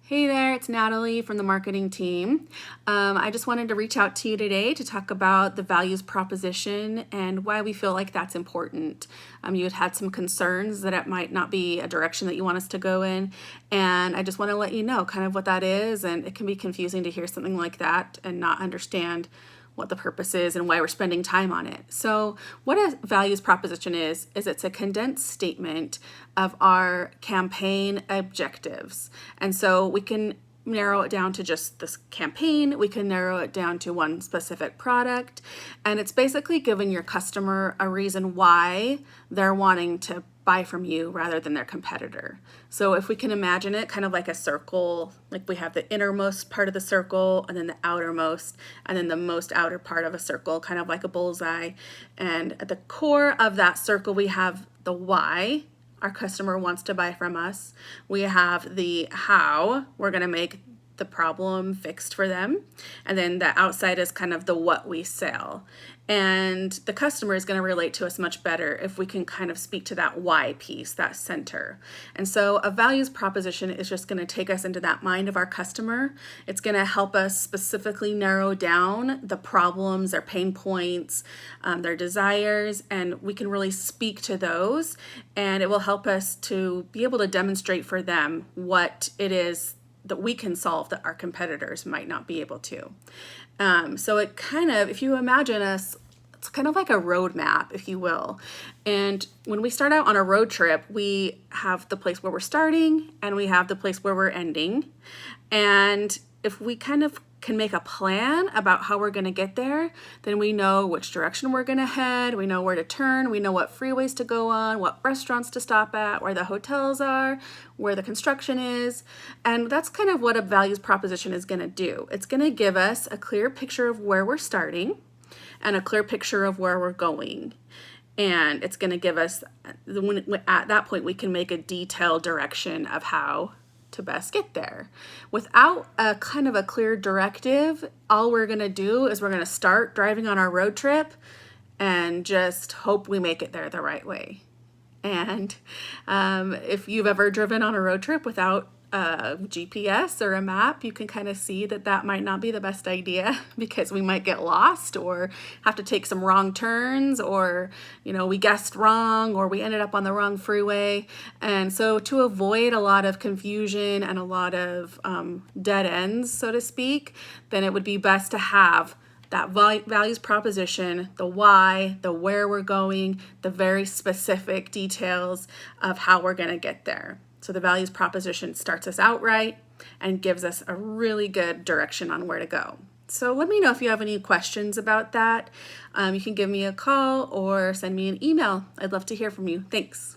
Hey there, it's Natalie from the marketing team. I just wanted to reach out to you today to talk about the values proposition and why we feel like that's important. You had some concerns that it might not be a direction that you want us to go in, and I just want to let you know kind of what that is, and it can be confusing to hear something like that and not understand what the purpose is and why we're spending time on it. So what a values proposition is it's a condensed statement of our campaign objectives. And so we can narrow it down to just this campaign, we can narrow it down to one specific product, and it's basically giving your customer a reason why they're wanting to buy from you rather than their competitor. So if we can imagine it kind of like a circle, like we have the innermost part of the circle and then the outermost and then the most outer part of a circle, kind of like a bullseye. And at the core of that circle, we have the why our customer wants to buy from us. We have the how we're going to make the problem fixed for them. And then the outside is kind of the what we sell. And the customer is going to relate to us much better if we can kind of speak to that why piece, that center. And so a values proposition is just going to take us into that mind of our customer. It's going to help us specifically narrow down the problems, their pain points, their desires, and we can really speak to those. And it will help us to be able to demonstrate for them what it is that we can solve that our competitors might not be able to. So it kind of, if you imagine us, it's kind of like a roadmap, if you will. And when we start out on a road trip, we have the place where we're starting and we have the place where we're ending. And if we kind of can make a plan about how we're going to get there, then we know which direction we're going to head, we know where to turn, we know what freeways to go on, what restaurants to stop at, where the hotels are, where the construction is. And that's kind of what a values proposition is going to do. It's going to give us a clear picture of where we're starting and a clear picture of where we're going. And it's going to give us, at that point, we can make a detailed direction of how to best get there. Without a kind of a clear directive, all we're going to do is we're going to start driving on our road trip and just hope we make it there the right way. And if you've ever driven on a road trip without a GPS or a map, you can kind of see that that might not be the best idea because we might get lost or have to take some wrong turns, or we guessed wrong, or we ended up on the wrong freeway. And so to avoid a lot of confusion and a lot of dead ends, so to speak, then it would be best to have that values proposition, the why, the where we're going, the very specific details of how we're going to get there. So the values proposition starts us out right and gives us a really good direction on where to go. So let me know if you have any questions about that. You can give me a call or send me an email. I'd love to hear from you. Thanks.